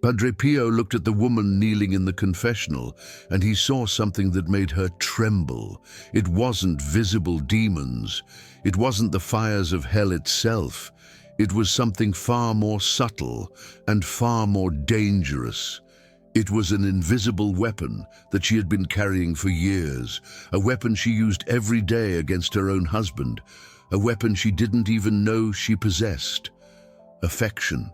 Padre Pio looked at the woman kneeling in the confessional, and he saw something that made her tremble. It wasn't visible demons. It wasn't the fires of hell itself. It was something far more subtle and far more dangerous. It was an invisible weapon that she had been carrying for years, a weapon she used every day against her own husband, a weapon she didn't even know she possessed. Affection.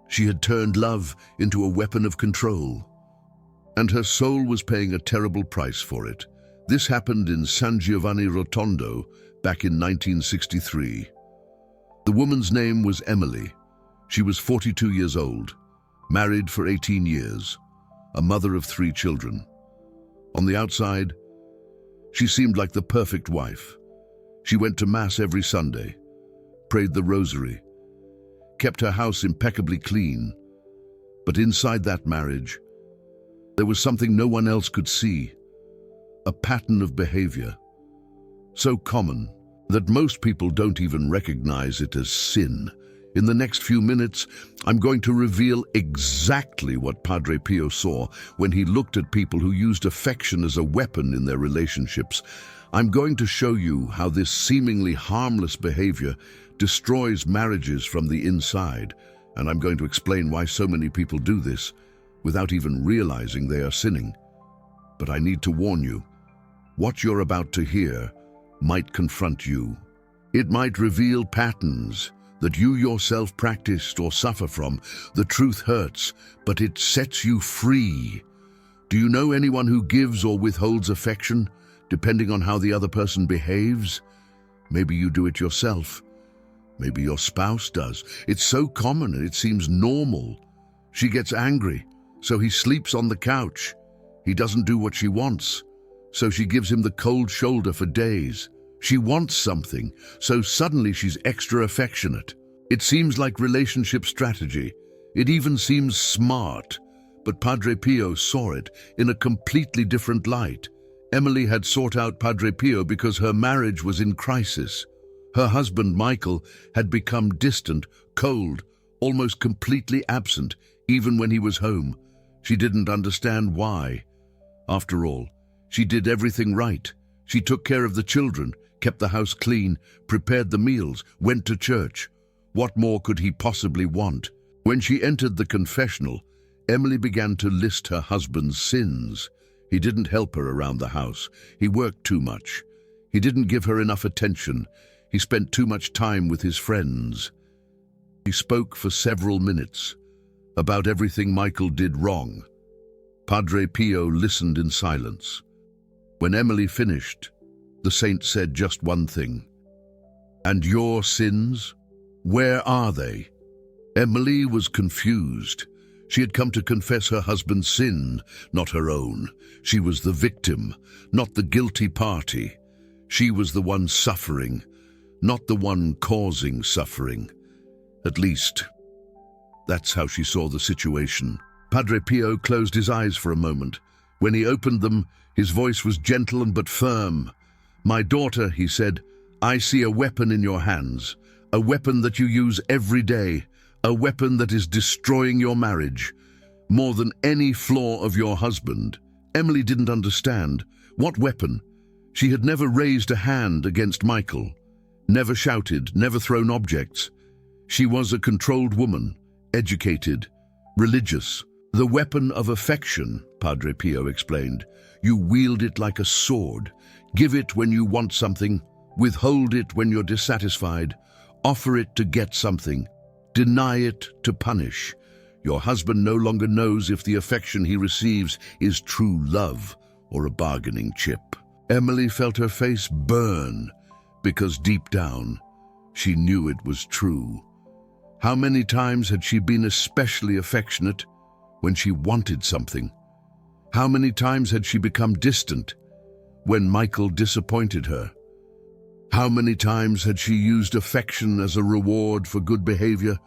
She had turned love into a weapon of control, and her soul was paying a terrible price for it. This happened in San Giovanni Rotondo back in 1963. The woman's name was Emily. She was 42 years old, married for 18 years, a mother of 3 children. On the outside, she seemed like the perfect wife. She went to Mass every Sunday, prayed the rosary, kept her house impeccably clean. But inside that marriage, there was something no one else could see, a pattern of behavior, so common that most people don't even recognize it as sin. In the next few minutes, I'm going to reveal exactly what Padre Pio saw when he looked at people who used affection as a weapon in their relationships. I'm going to show you how this seemingly harmless behavior destroys marriages from the inside, and I'm going to explain why so many people do this without even realizing they are sinning. But I need to warn you, what you're about to hear might confront you. It might reveal patterns that you yourself practiced or suffer from. The truth hurts, but it sets you free. Do you know anyone who gives or withholds affection, depending on how the other person behaves? Maybe you do it yourself. Maybe your spouse does. It's so common and it seems normal. She gets angry, so he sleeps on the couch. He doesn't do what she wants, so she gives him the cold shoulder for days. She wants something, so suddenly she's extra affectionate. It seems like relationship strategy. It even seems smart. But Padre Pio saw it in a completely different light. Emily had sought out Padre Pio because her marriage was in crisis. Her husband, Michael, had become distant, cold, almost completely absent, even when he was home. She didn't understand why. After all, she did everything right. She took care of the children, kept the house clean, prepared the meals, went to church. What more could he possibly want? When she entered the confessional, Emily began to list her husband's sins. He didn't help her around the house. He worked too much. He didn't give her enough attention. He spent too much time with his friends. He spoke for several minutes about everything Michael did wrong. Padre Pio listened in silence. When Emily finished, the saint said just one thing. "And your sins? Where are they?" Emily was confused. She had come to confess her husband's sin, not her own. She was the victim, not the guilty party. She was the one suffering, not the one causing suffering. At least, that's how she saw the situation. Padre Pio closed his eyes for a moment. When he opened them, his voice was gentle but firm. "My daughter," he said, "I see a weapon in your hands, a weapon that you use every day, a weapon that is destroying your marriage, more than any flaw of your husband." Emily didn't understand. What weapon? She had never raised a hand against Michael, never shouted, never thrown objects. She was a controlled woman, educated, religious. "The weapon of affection," Padre Pio explained. "You wield it like a sword. Give it when you want something, withhold it when you're dissatisfied, offer it to get something, deny it to punish. Your husband no longer knows if the affection he receives is true love or a bargaining chip." Emily felt her face burn because deep down, she knew it was true. How many times had she been especially affectionate when she wanted something? How many times had she become distant when Michael disappointed her? How many times had she used affection as a reward for good behavior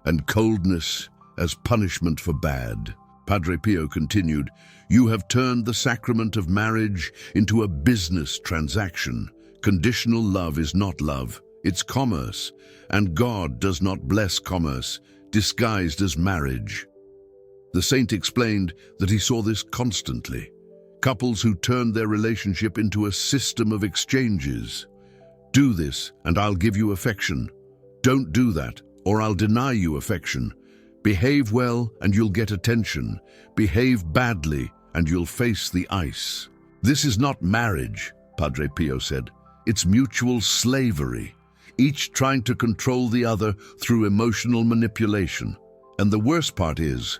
and coldness as punishment for bad? Padre Pio continued, "You have turned the sacrament of marriage into a business transaction. Conditional love is not love, it's commerce, and God does not bless commerce disguised as marriage." The saint explained that he saw this constantly. Couples who turned their relationship into a system of exchanges. Do this, and I'll give you affection. Don't do that, or I'll deny you affection. Behave well, and you'll get attention. Behave badly, and you'll face the ice. This is not marriage, Padre Pio said. It's mutual slavery, each trying to control the other through emotional manipulation. And the worst part is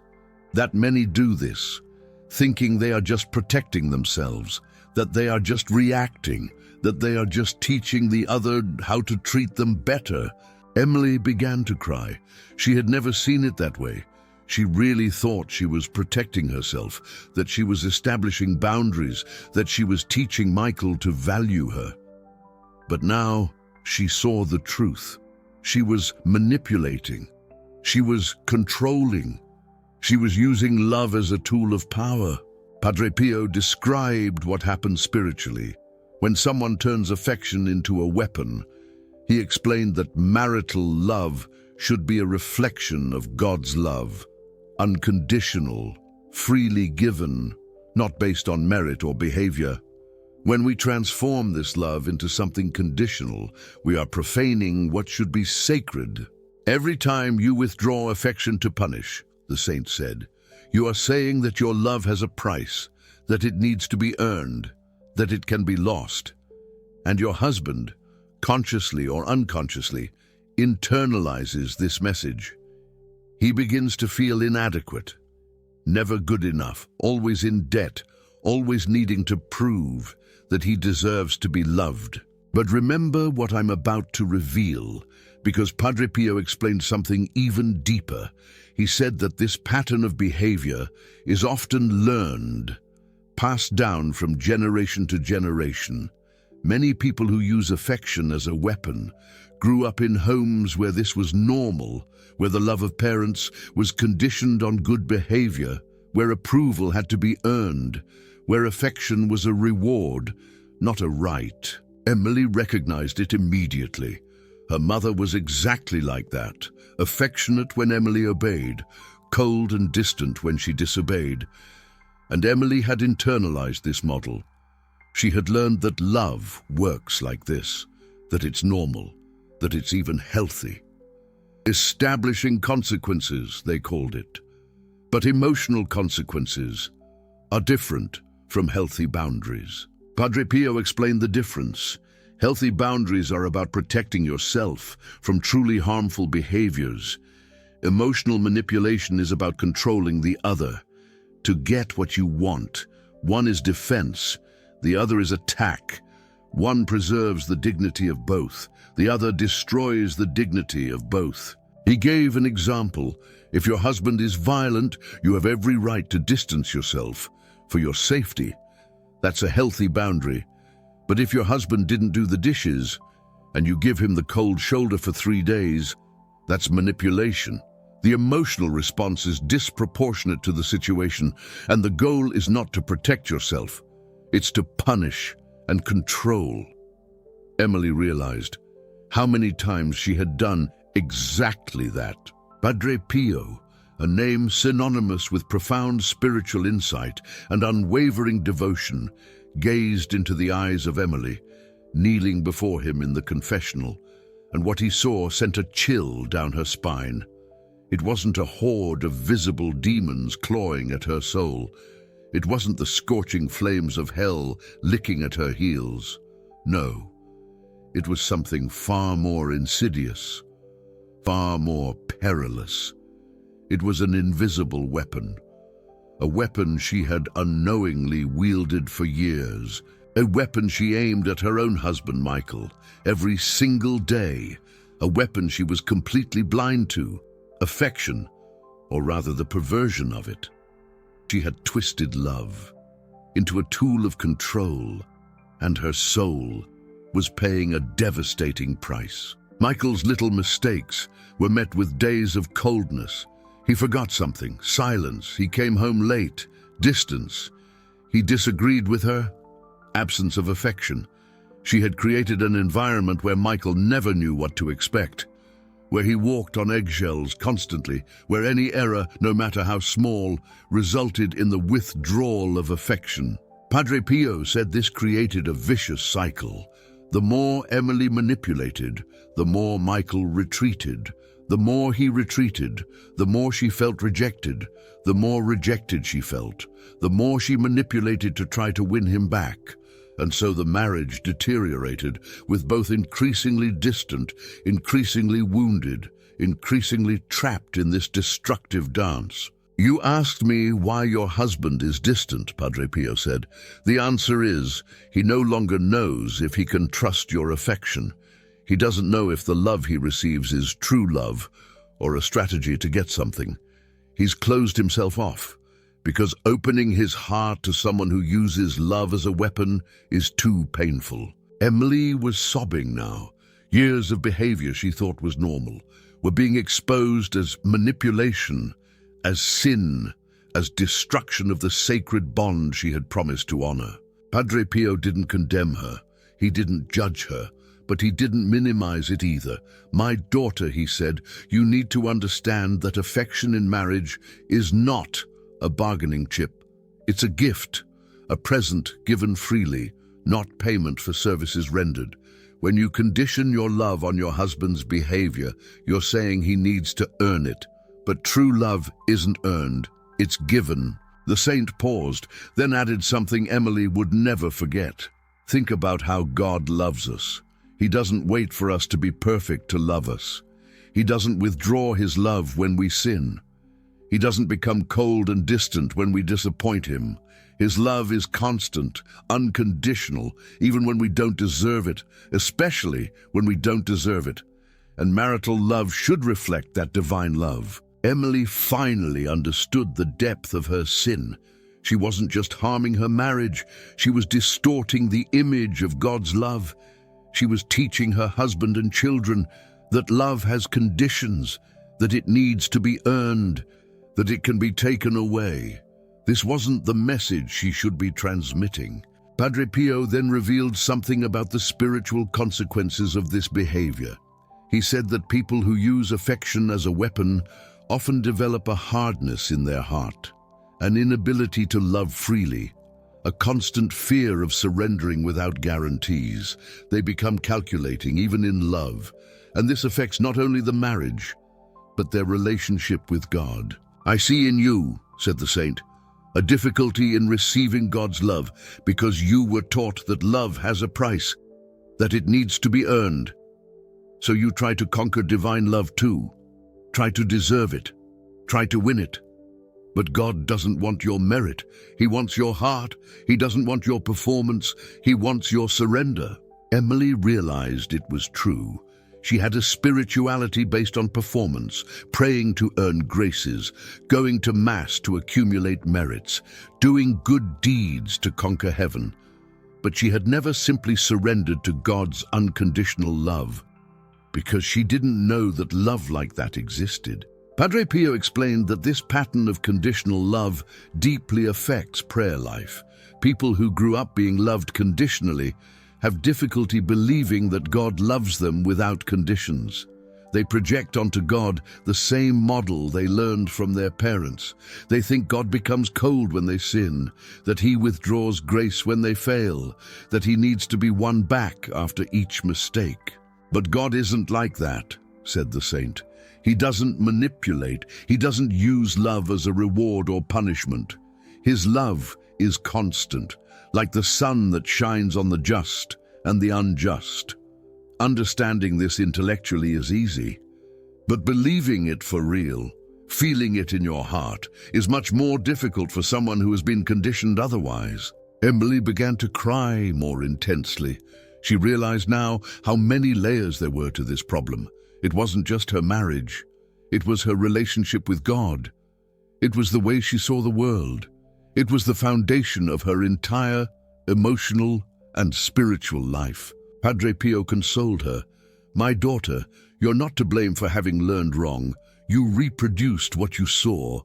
that many do this, thinking they are just protecting themselves, that they are just reacting, that they are just teaching the other how to treat them better. Emily began to cry. She had never seen it that way. She really thought she was protecting herself, that she was establishing boundaries, that she was teaching Michael to value her. But now she saw the truth. She was manipulating. She was controlling. She was using love as a tool of power. Padre Pio described what happens spiritually. When someone turns affection into a weapon, he explained that marital love should be a reflection of God's love, unconditional, freely given, not based on merit or behavior. When we transform this love into something conditional, we are profaning what should be sacred. Every time you withdraw affection to punish, the saint said, you are saying that your love has a price, that it needs to be earned, that it can be lost. And your husband, consciously or unconsciously, internalizes this message. He begins to feel inadequate, never good enough, always in debt, always needing to prove that he deserves to be loved. But remember what I'm about to reveal, because Padre Pio explained something even deeper. He said that this pattern of behavior is often learned, passed down from generation to generation. Many people who use affection as a weapon grew up in homes where this was normal, where the love of parents was conditioned on good behavior, where approval had to be earned, where affection was a reward, not a right. Emily recognized it immediately. Her mother was exactly like that, affectionate when Emily obeyed, cold and distant when she disobeyed. And Emily had internalized this model. She had learned that love works like this, that it's normal, that it's even healthy. Establishing consequences, they called it. But emotional consequences are different from healthy boundaries. Padre Pio explained the difference. Healthy boundaries are about protecting yourself from truly harmful behaviors. Emotional manipulation is about controlling the other. To get what you want, one is defense, the other is attack. One preserves the dignity of both, the other destroys the dignity of both. He gave an example. If your husband is violent, you have every right to distance yourself for your safety. That's a healthy boundary. But if your husband didn't do the dishes and you give him the cold shoulder for 3 days, that's manipulation. The emotional response is disproportionate to the situation, and the goal is not to protect yourself. It's to punish and control. Emily realized how many times she had done exactly that. Padre Pio, a name synonymous with profound spiritual insight and unwavering devotion, gazed into the eyes of Emily, kneeling before him in the confessional, and what he saw sent a chill down her spine. It wasn't a horde of visible demons clawing at her soul. It wasn't the scorching flames of hell licking at her heels. No, it was something far more insidious, far more perilous. It was an invisible weapon, a weapon she had unknowingly wielded for years, a weapon she aimed at her own husband, Michael, every single day, a weapon she was completely blind to, affection, or rather the perversion of it. She had twisted love into a tool of control, and her soul was paying a devastating price. Michael's little mistakes were met with days of coldness. He forgot something, silence. He came home late, distance. He disagreed with her, absence of affection. She had created an environment where Michael never knew what to expect. where he walked on eggshells constantly, where any error, no matter how small, resulted in the withdrawal of affection. Padre Pio said this created a vicious cycle. The more Emily manipulated, the more Michael retreated. The more he retreated, the more she felt rejected. The more rejected she felt, the more she manipulated to try to win him back. And so the marriage deteriorated, with both increasingly distant, increasingly wounded, increasingly trapped in this destructive dance. You asked me why your husband is distant, Padre Pio said. The answer is, he no longer knows if he can trust your affection. He doesn't know if the love he receives is true love or a strategy to get something. He's closed himself off, because opening his heart to someone who uses love as a weapon is too painful. Emily was sobbing now. Years of behavior she thought was normal were being exposed as manipulation, as sin, as destruction of the sacred bond she had promised to honor. Padre Pio didn't condemn her. He didn't judge her, but he didn't minimize it either. My daughter, he said, you need to understand that affection in marriage is not a bargaining chip. It's a gift, a present given freely, not payment for services rendered. When you condition your love on your husband's behavior, you're saying he needs to earn it. But true love isn't earned, it's given. The saint paused, then added something Emily would never forget. Think about how God loves us. He doesn't wait for us to be perfect to love us. He doesn't withdraw his love when we sin. He doesn't become cold and distant when we disappoint him. His love is constant, unconditional, even when we don't deserve it, especially when we don't deserve it. And marital love should reflect that divine love. Emily finally understood the depth of her sin. She wasn't just harming her marriage, she was distorting the image of God's love. She was teaching her husband and children that love has conditions, that it needs to be earned, that it can be taken away. This wasn't the message she should be transmitting. Padre Pio then revealed something about the spiritual consequences of this behavior. He said that people who use affection as a weapon often develop a hardness in their heart, an inability to love freely, a constant fear of surrendering without guarantees. They become calculating, even in love, and this affects not only the marriage, but their relationship with God. I see in you, said the saint, a difficulty in receiving God's love because you were taught that love has a price, that it needs to be earned. So you try to conquer divine love too, try to deserve it, try to win it. But God doesn't want your merit. He wants your heart. He doesn't want your performance. He wants your surrender. Emily realized it was true. She had a spirituality based on performance, praying to earn graces, going to Mass to accumulate merits, doing good deeds to conquer heaven. But she had never simply surrendered to God's unconditional love, because she didn't know that love like that existed. Padre Pio explained that this pattern of conditional love deeply affects prayer life. People who grew up being loved conditionally have difficulty believing that God loves them without conditions. They project onto God the same model they learned from their parents. They think God becomes cold when they sin, that he withdraws grace when they fail, that he needs to be won back after each mistake. But God isn't like that, said the saint. He doesn't manipulate. He doesn't use love as a reward or punishment. His love is constant, like the sun that shines on the just and the unjust. Understanding this intellectually is easy, but believing it for real, feeling it in your heart, is much more difficult for someone who has been conditioned otherwise. Emily began to cry more intensely. She realized now how many layers there were to this problem. It wasn't just her marriage. It was her relationship with God. It was the way she saw the world. It was the foundation of her entire emotional and spiritual life. Padre Pio consoled her. My daughter, you're not to blame for having learned wrong. You reproduced what you saw.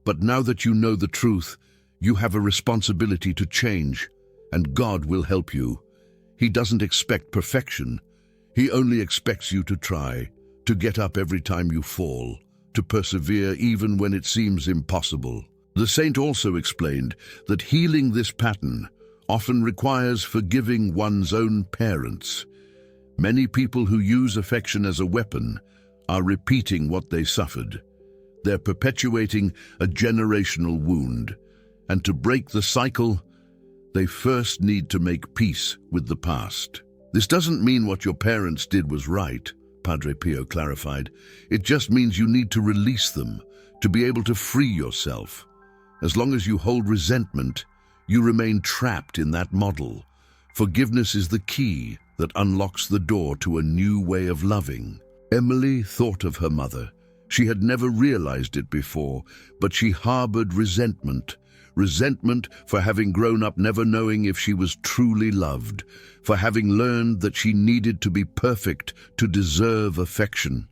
But now that you know the truth, you have a responsibility to change, and God will help you. He doesn't expect perfection. He only expects you to try to get up every time you fall, to persevere even when it seems impossible. The saint also explained that healing this pattern often requires forgiving one's own parents. Many people who use affection as a weapon are repeating what they suffered. They're perpetuating a generational wound, and to break the cycle, they first need to make peace with the past. This doesn't mean what your parents did was right, Padre Pio clarified. It just means you need to release them, to be able to free yourself. As long as you hold resentment, you remain trapped in that model. Forgiveness is the key that unlocks the door to a new way of loving. Emily thought of her mother. She had never realized it before, but she harbored resentment. Resentment for having grown up never knowing if she was truly loved, for having learned that she needed to be perfect to deserve affection,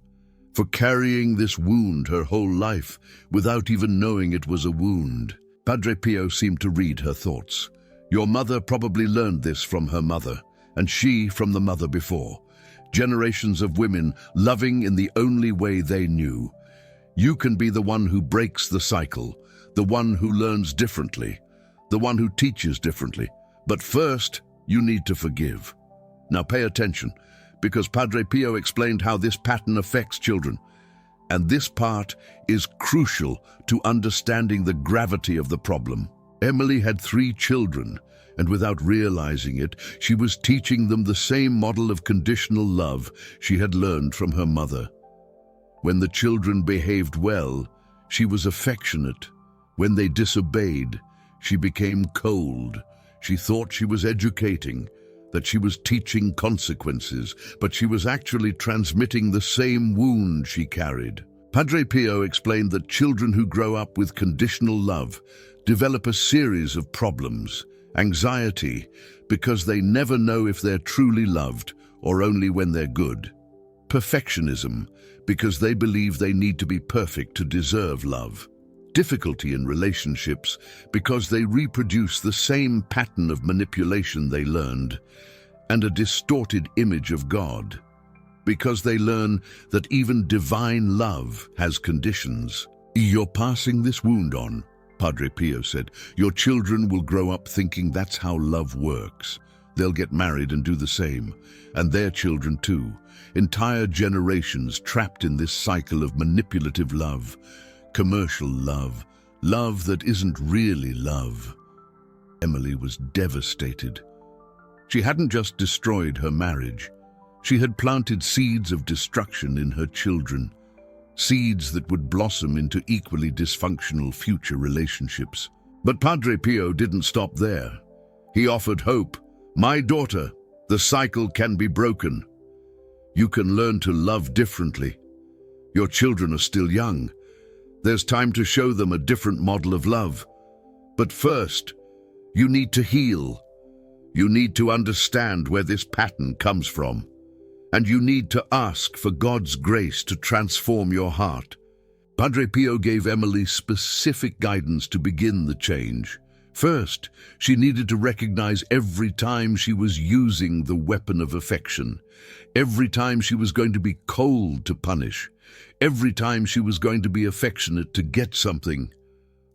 for carrying this wound her whole life without even knowing it was a wound. Padre Pio seemed to read her thoughts. Your mother probably learned this from her mother, and she from the mother before. Generations of women loving in the only way they knew. You can be the one who breaks the cycle, the one who learns differently, the one who teaches differently. But first, you need to forgive. Now pay attention, because Padre Pio explained how this pattern affects children. And this part is crucial to understanding the gravity of the problem. Emily had 3 children, and without realizing it, she was teaching them the same model of conditional love she had learned from her mother. When the children behaved well, she was affectionate. When they disobeyed, she became cold. She thought she was educating, that she was teaching consequences, but she was actually transmitting the same wound she carried. Padre Pio explained that children who grow up with conditional love develop a series of problems. Anxiety, because they never know if they're truly loved or only when they're good. Perfectionism, because they believe they need to be perfect to deserve love. Difficulty in relationships, because they reproduce the same pattern of manipulation they learned. And a distorted image of God, because they learn that even divine love has conditions. You're passing this wound on, Padre Pio said. Your children will grow up thinking that's how love works. They'll get married and do the same, and their children too. Entire generations trapped in this cycle of manipulative love, commercial love, love that isn't really love. Emily was devastated. She hadn't just destroyed her marriage. She had planted seeds of destruction in her children. Seeds that would blossom into equally dysfunctional future relationships. But Padre Pio didn't stop there. He offered hope. My daughter, the cycle can be broken. You can learn to love differently. Your children are still young. There's time to show them a different model of love. But first, you need to heal. You need to understand where this pattern comes from. And you need to ask for God's grace to transform your heart. Padre Pio gave Emily specific guidance to begin the change. First, she needed to recognize every time she was using the weapon of affection, every time she was going to be cold to punish, every time she was going to be affectionate to get something.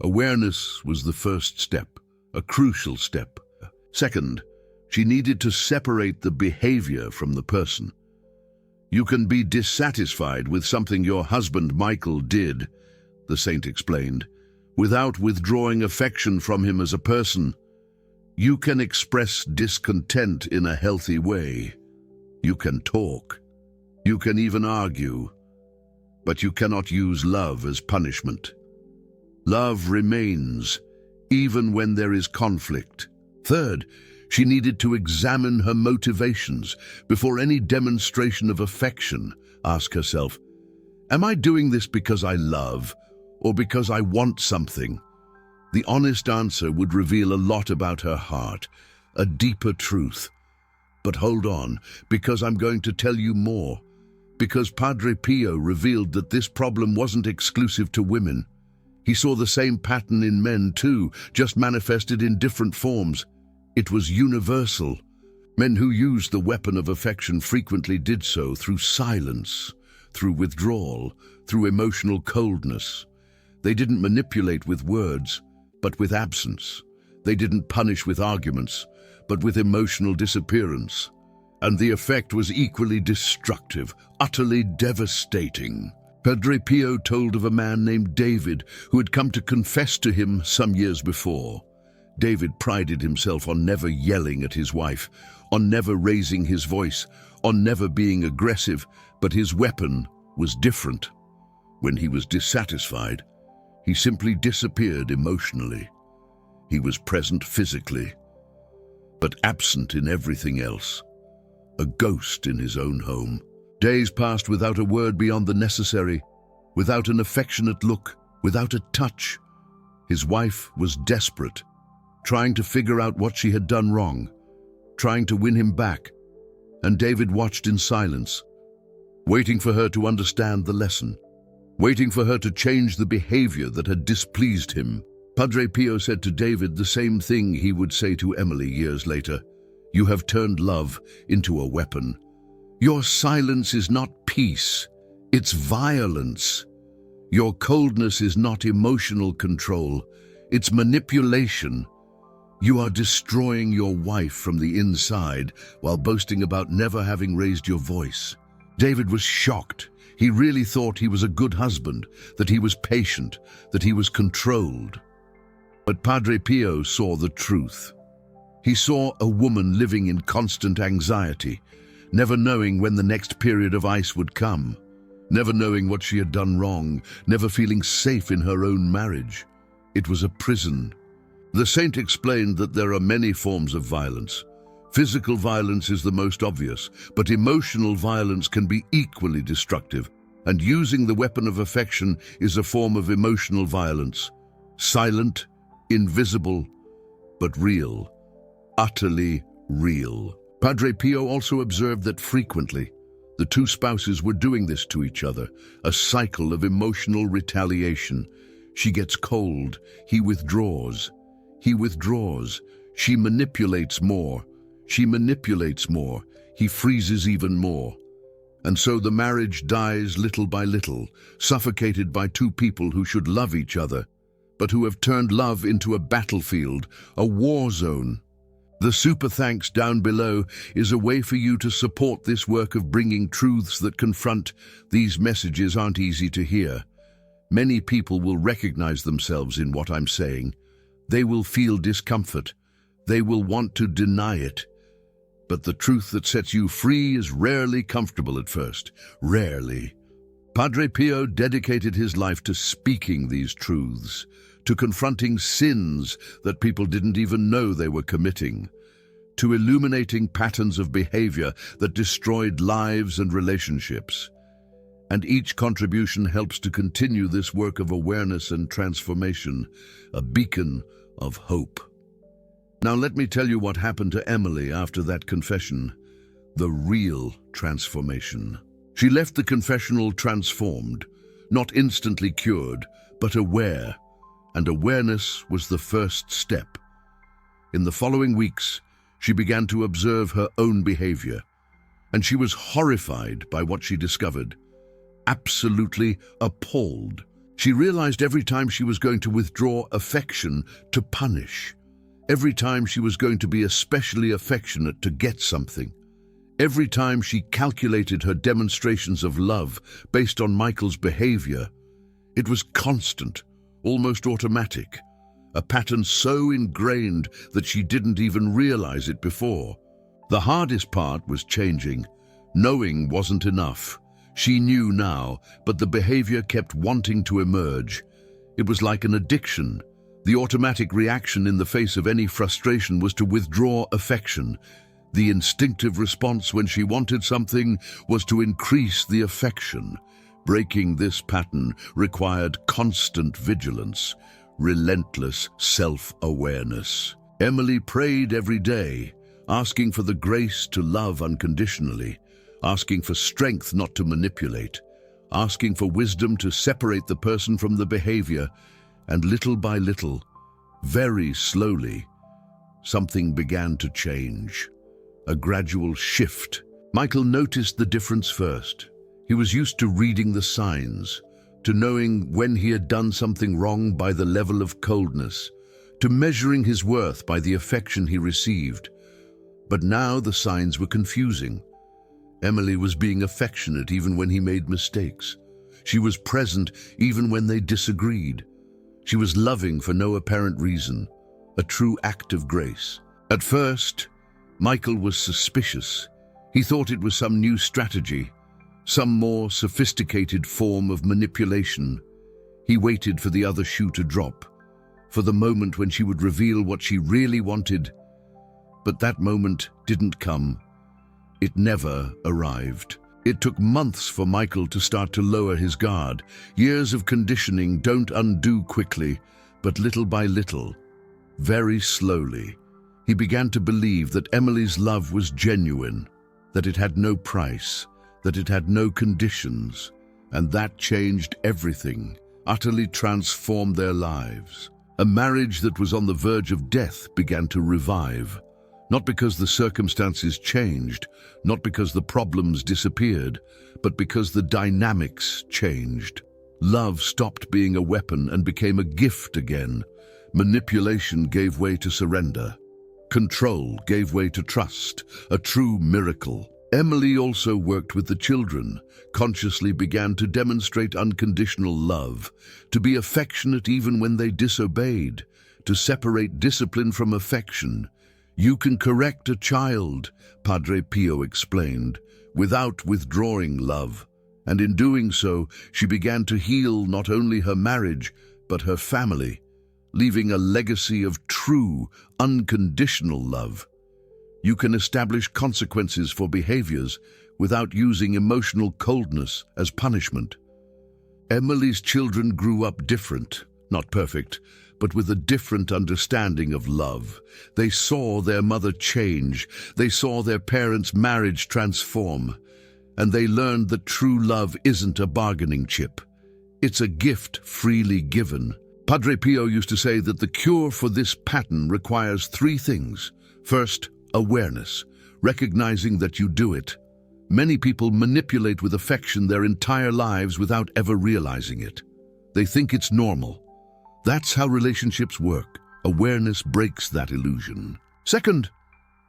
Awareness was the first step, a crucial step. Second, she needed to separate the behavior from the person. You can be dissatisfied with something your husband Michael did, the saint explained, without withdrawing affection from him as a person. You can express discontent in a healthy way. You can talk. You can even argue. But you cannot use love as punishment. Love remains, even when there is conflict. Third, she needed to examine her motivations before any demonstration of affection. Ask herself, am I doing this because I love or because I want something? The honest answer would reveal a lot about her heart, a deeper truth. But hold on, because I'm going to tell you more. Because Padre Pio revealed that this problem wasn't exclusive to women. He saw the same pattern in men too, just manifested in different forms. It was universal. Men who used the weapon of affection frequently did so through silence, through withdrawal, through emotional coldness. They didn't manipulate with words, but with absence. They didn't punish with arguments, but with emotional disappearance. And the effect was equally destructive, utterly devastating. Padre Pio told of a man named David who had come to confess to him some years before. David prided himself on never yelling at his wife, on never raising his voice, on never being aggressive, but his weapon was different. When he was dissatisfied, he simply disappeared emotionally. He was present physically, but absent in everything else. A ghost in his own home. Days passed without a word beyond the necessary, without an affectionate look, without a touch. His wife was desperate, trying to figure out what she had done wrong, trying to win him back, and David watched in silence, waiting for her to understand the lesson, waiting for her to change the behavior that had displeased him. Padre Pio said to David the same thing he would say to Emily years later. You have turned love into a weapon. Your silence is not peace, it's violence. Your coldness is not emotional control, it's manipulation. You are destroying your wife from the inside while boasting about never having raised your voice. David was shocked. He really thought he was a good husband, that he was patient, that he was controlled. But Padre Pio saw the truth. He saw a woman living in constant anxiety, never knowing when the next period of ice would come, never knowing what she had done wrong, never feeling safe in her own marriage. It was a prison. The saint explained that there are many forms of violence. Physical violence is the most obvious, but emotional violence can be equally destructive, and using the weapon of affection is a form of emotional violence. Silent, invisible, but real. Utterly real. Padre Pio also observed that frequently the two spouses were doing this to each other, a cycle of emotional retaliation. She gets cold, he withdraws. He withdraws. She manipulates more. She manipulates more. He freezes even more. And so the marriage dies little by little, suffocated by two people who should love each other, but who have turned love into a battlefield, a war zone. The super thanks down below is a way for you to support this work of bringing truths that confront. These messages aren't easy to hear. Many people will recognize themselves in what I'm saying. They will feel discomfort. They will want to deny it. But the truth that sets you free is rarely comfortable at first. Rarely. Padre Pio dedicated his life to speaking these truths, to confronting sins that people didn't even know they were committing, to illuminating patterns of behavior that destroyed lives and relationships. And each contribution helps to continue this work of awareness and transformation, a beacon of hope. Now let me tell you what happened to Emily after that confession, the real transformation. She left the confessional transformed, not instantly cured, but aware, and awareness was the first step. In the following weeks, she began to observe her own behavior, and she was horrified by what she discovered, absolutely appalled. She realized every time she was going to withdraw affection to punish, every time she was going to be especially affectionate to get something, every time she calculated her demonstrations of love based on Michael's behavior, it was constant, almost automatic, a pattern so ingrained that she didn't even realize it before. The hardest part was changing. Knowing wasn't enough. She knew now, but the behavior kept wanting to emerge. It was like an addiction. The automatic reaction in the face of any frustration was to withdraw affection. The instinctive response when she wanted something was to increase the affection. Breaking this pattern required constant vigilance, relentless self-awareness. Emily prayed every day, asking for the grace to love unconditionally, asking for strength not to manipulate, asking for wisdom to separate the person from the behavior, and little by little, very slowly, something began to change. A gradual shift. Michael noticed the difference first. He was used to reading the signs, to knowing when he had done something wrong by the level of coldness, to measuring his worth by the affection he received. But now the signs were confusing. Emily was being affectionate even when he made mistakes. She was present even when they disagreed. She was loving for no apparent reason, a true act of grace. At first, Michael was suspicious. He thought it was some new strategy, some more sophisticated form of manipulation. He waited for the other shoe to drop, for the moment when she would reveal what she really wanted. But that moment didn't come. It never arrived. It took months for Michael to start to lower his guard. Years of conditioning don't undo quickly, but little by little, very slowly, he began to believe that Emily's love was genuine, that it had no price, that it had no conditions, and that changed everything, utterly transformed their lives. A marriage that was on the verge of death began to revive, not because the circumstances changed, not because the problems disappeared, but because the dynamics changed. Love stopped being a weapon and became a gift again. Manipulation gave way to surrender. Control gave way to trust, a true miracle. Emily also worked with the children, consciously began to demonstrate unconditional love, to be affectionate even when they disobeyed, to separate discipline from affection. You can correct a child, Padre Pio explained, without withdrawing love. And in doing so, she began to heal not only her marriage, but her family, leaving a legacy of true, unconditional love. You can establish consequences for behaviors without using emotional coldness as punishment. Emily's children grew up different, not perfect, but with a different understanding of love. They saw their mother change, they saw their parents' marriage transform, and they learned that true love isn't a bargaining chip. It's a gift freely given. Padre Pio used to say that the cure for this pattern requires three things. First, awareness, recognizing that you do it. Many people manipulate with affection their entire lives without ever realizing it. They think it's normal. That's how relationships work. Awareness breaks that illusion. Second,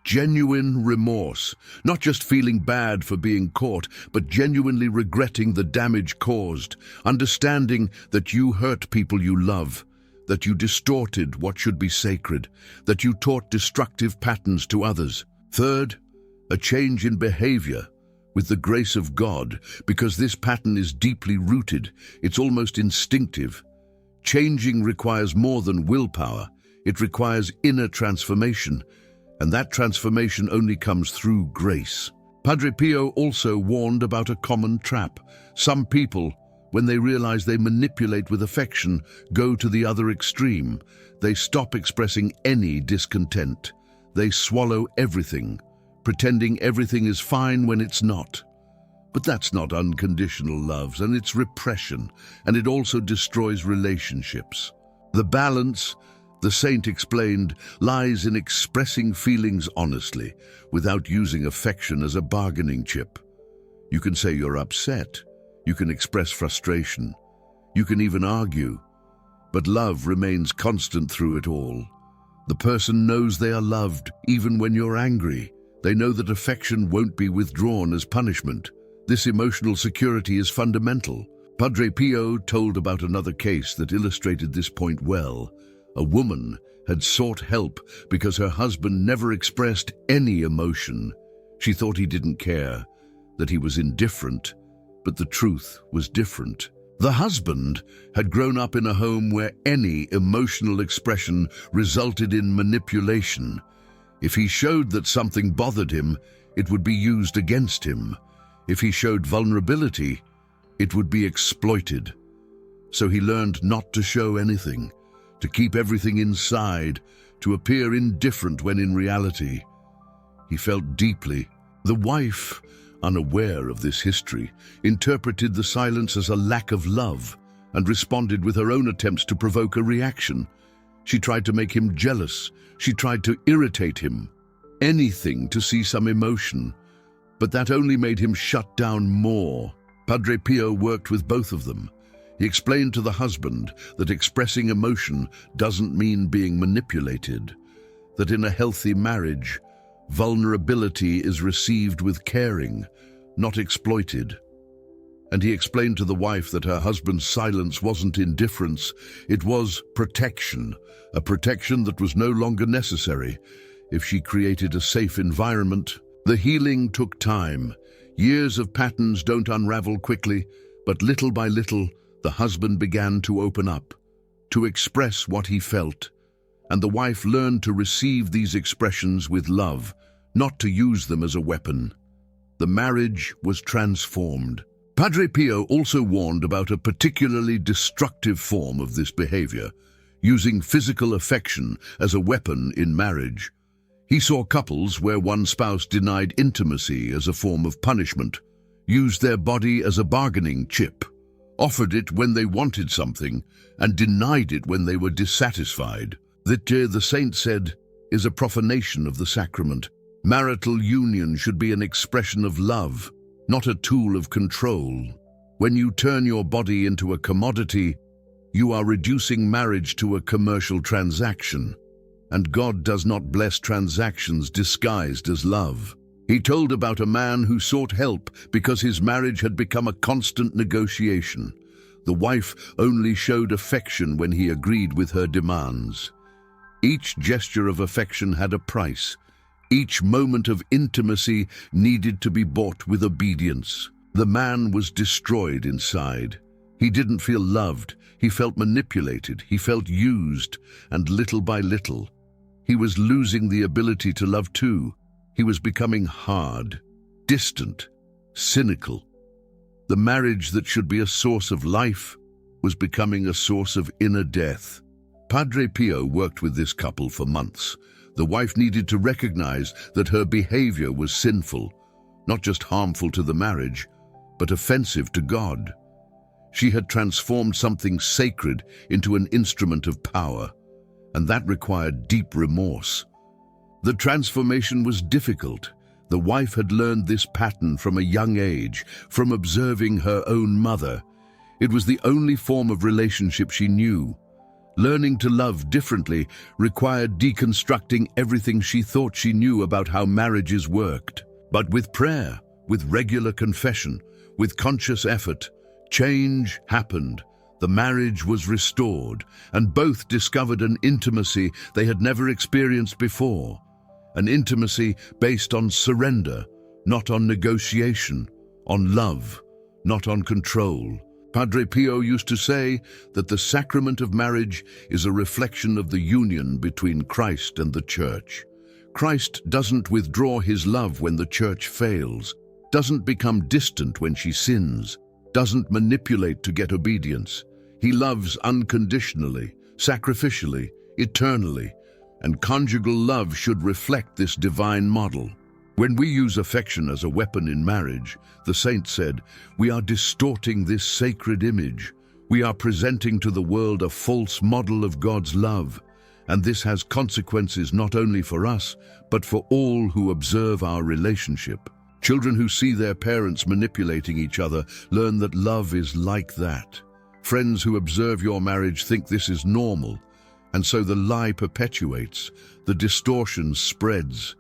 genuine remorse, not just feeling bad for being caught, but genuinely regretting the damage caused, understanding that you hurt people you love, that you distorted what should be sacred, that you taught destructive patterns to others. Third, a change in behavior with the grace of God, because this pattern is deeply rooted, it's almost instinctive. Changing requires more than willpower, it requires inner transformation, and that transformation only comes through grace. Padre Pio also warned about a common trap. Some people, when they realize they manipulate with affection, go to the other extreme. They stop expressing any discontent. They swallow everything, pretending everything is fine when it's not. But that's not unconditional love, and it's repression, and it also destroys relationships. The balance, the saint explained, lies in expressing feelings honestly, without using affection as a bargaining chip. You can say you're upset, you can express frustration, you can even argue, but love remains constant through it all. The person knows they are loved even when you're angry. They know that affection won't be withdrawn as punishment. This emotional security is fundamental. Padre Pio told about another case that illustrated this point well. A woman had sought help because her husband never expressed any emotion. She thought he didn't care, that he was indifferent, but the truth was different. The husband had grown up in a home where any emotional expression resulted in manipulation. If he showed that something bothered him, it would be used against him. If he showed vulnerability, it would be exploited. So he learned not to show anything, to keep everything inside, to appear indifferent when in reality, he felt deeply. The wife, unaware of this history, interpreted the silence as a lack of love and responded with her own attempts to provoke a reaction. She tried to make him jealous. She tried to irritate him. Anything to see some emotion. But that only made him shut down more. Padre Pio worked with both of them. He explained to the husband that expressing emotion doesn't mean being manipulated, that in a healthy marriage, vulnerability is received with caring, not exploited. And he explained to the wife that her husband's silence wasn't indifference, it was protection, a protection that was no longer necessary if she created a safe environment. The healing took time. Years of patterns don't unravel quickly, but little by little, the husband began to open up, to express what he felt, and the wife learned to receive these expressions with love, not to use them as a weapon. The marriage was transformed. Padre Pio also warned about a particularly destructive form of this behavior, using physical affection as a weapon in marriage. He saw couples where one spouse denied intimacy as a form of punishment, used their body as a bargaining chip, offered it when they wanted something, and denied it when they were dissatisfied. That, the saint said, is a profanation of the sacrament. Marital union should be an expression of love, not a tool of control. When you turn your body into a commodity, you are reducing marriage to a commercial transaction. And God does not bless transactions disguised as love. He told about a man who sought help because his marriage had become a constant negotiation. The wife only showed affection when he agreed with her demands. Each gesture of affection had a price. Each moment of intimacy needed to be bought with obedience. The man was destroyed inside. He didn't feel loved. He felt manipulated. He felt used. And little by little, he was losing the ability to love too. He was becoming hard, distant, cynical. The marriage that should be a source of life was becoming a source of inner death. Padre Pio worked with this couple for months. The wife needed to recognize that her behavior was sinful, not just harmful to the marriage, but offensive to God. She had transformed something sacred into an instrument of power, and that required deep remorse. The transformation was difficult. The wife had learned this pattern from a young age, from observing her own mother. It was the only form of relationship she knew. Learning to love differently required deconstructing everything she thought she knew about how marriages worked. But with prayer, with regular confession, with conscious effort, change happened. The marriage was restored, and both discovered an intimacy they had never experienced before. An intimacy based on surrender, not on negotiation, on love, not on control. Padre Pio used to say that the sacrament of marriage is a reflection of the union between Christ and the Church. Christ doesn't withdraw his love when the Church fails, doesn't become distant when she sins, doesn't manipulate to get obedience. He loves unconditionally, sacrificially, eternally, and conjugal love should reflect this divine model. When we use affection as a weapon in marriage, the saint said, we are distorting this sacred image. We are presenting to the world a false model of God's love, and this has consequences not only for us, but for all who observe our relationship. Children who see their parents manipulating each other learn that love is like that. Friends who observe your marriage think this is normal, and so the lie perpetuates, the distortion spreads,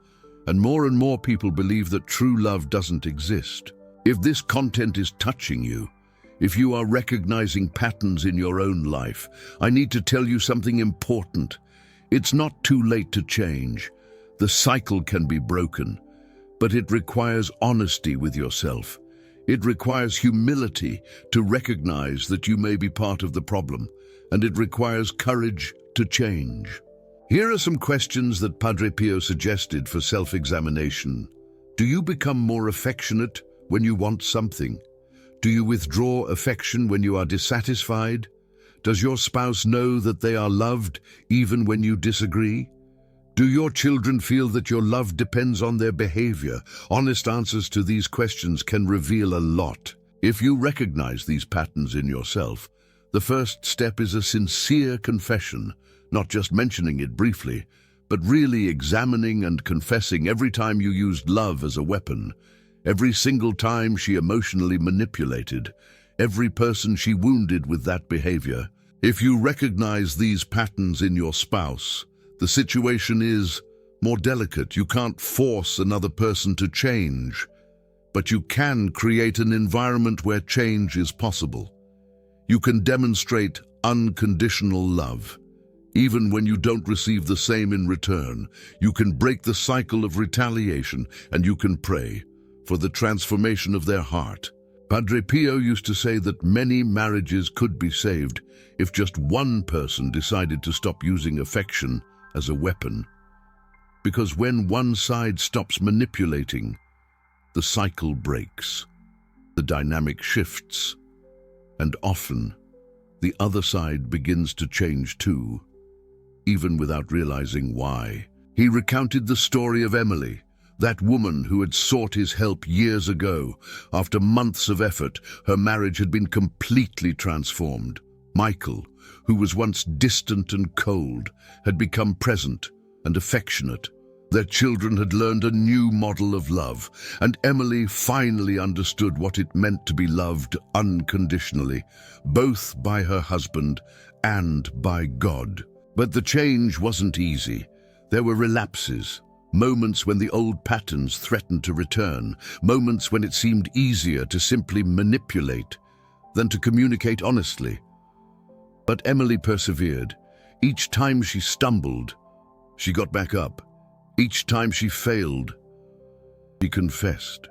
and more people believe that true love doesn't exist. If this content is touching you, if you are recognizing patterns in your own life, I need to tell you something important. It's not too late to change. The cycle can be broken, but it requires honesty with yourself. It requires humility to recognize that you may be part of the problem, and it requires courage to change. Here are some questions that Padre Pio suggested for self-examination. Do you become more affectionate when you want something? Do you withdraw affection when you are dissatisfied? Does your spouse know that they are loved even when you disagree? Do your children feel that your love depends on their behavior? Honest answers to these questions can reveal a lot. If you recognize these patterns in yourself, the first step is a sincere confession, not just mentioning it briefly, but really examining and confessing every time you used love as a weapon, Every single time she emotionally manipulated, every person she wounded with that behavior. If you recognize these patterns in your spouse, the situation is more delicate. You can't force another person to change, but you can create an environment where change is possible. You can demonstrate unconditional love. Even when you don't receive the same in return, you can break the cycle of retaliation, and you can pray for the transformation of their heart. Padre Pio used to say that many marriages could be saved if just one person decided to stop using affection as a weapon. Because when one side stops manipulating, the cycle breaks, the dynamic shifts, and often the other side begins to change too, even without realizing why. He recounted the story of Emily, that woman who had sought his help years ago. After months of effort, her marriage had been completely transformed. Michael, who was once distant and cold, had become present and affectionate. Their children had learned a new model of love, and Emily finally understood what it meant to be loved unconditionally, both by her husband and by God. But the change wasn't easy. There were relapses, moments when the old patterns threatened to return, moments when it seemed easier to simply manipulate than to communicate honestly. But Emily persevered. Each time she stumbled, she got back up. Each time she failed, she confessed.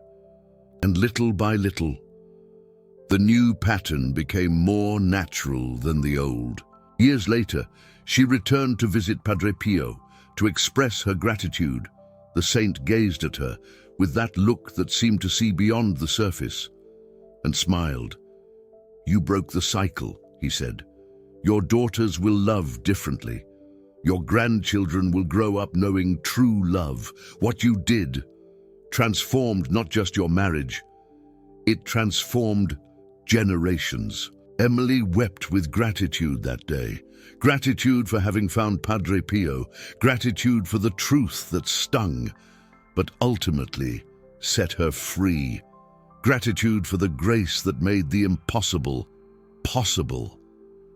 And little by little, the new pattern became more natural than the old. Years later, she returned to visit Padre Pio to express her gratitude. The saint gazed at her with that look that seemed to see beyond the surface and smiled. "You broke the cycle," he said. "Your daughters will love differently. Your grandchildren will grow up knowing true love. What you did transformed not just your marriage, it transformed generations." Emily wept with gratitude that day. Gratitude for having found Padre Pio, gratitude for the truth that stung, but ultimately set her free. Gratitude for the grace that made the impossible possible,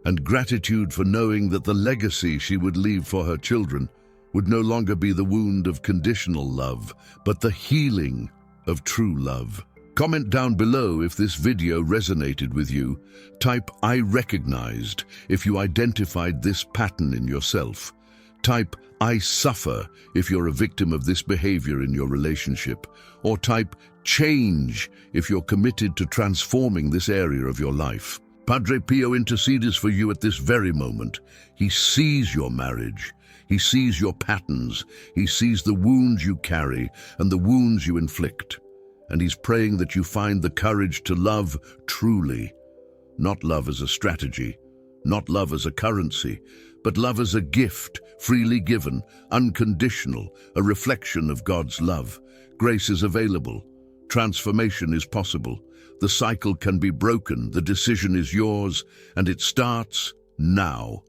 and gratitude for knowing that the legacy she would leave for her children would no longer be the wound of conditional love, but the healing of true love. Comment down below if this video resonated with you. Type "I recognized" if you identified this pattern in yourself. Type "I suffer" if you're a victim of this behavior in your relationship. Or type "change" if you're committed to transforming this area of your life. Padre Pio intercedes for you at this very moment. He sees your marriage. He sees your patterns. He sees the wounds you carry and the wounds you inflict. And he's praying that you find the courage to love truly. Not love as a strategy, not love as a currency, but love as a gift, freely given, unconditional, a reflection of God's love. Grace is available. Transformation is possible. The cycle can be broken. The decision is yours, and it starts now.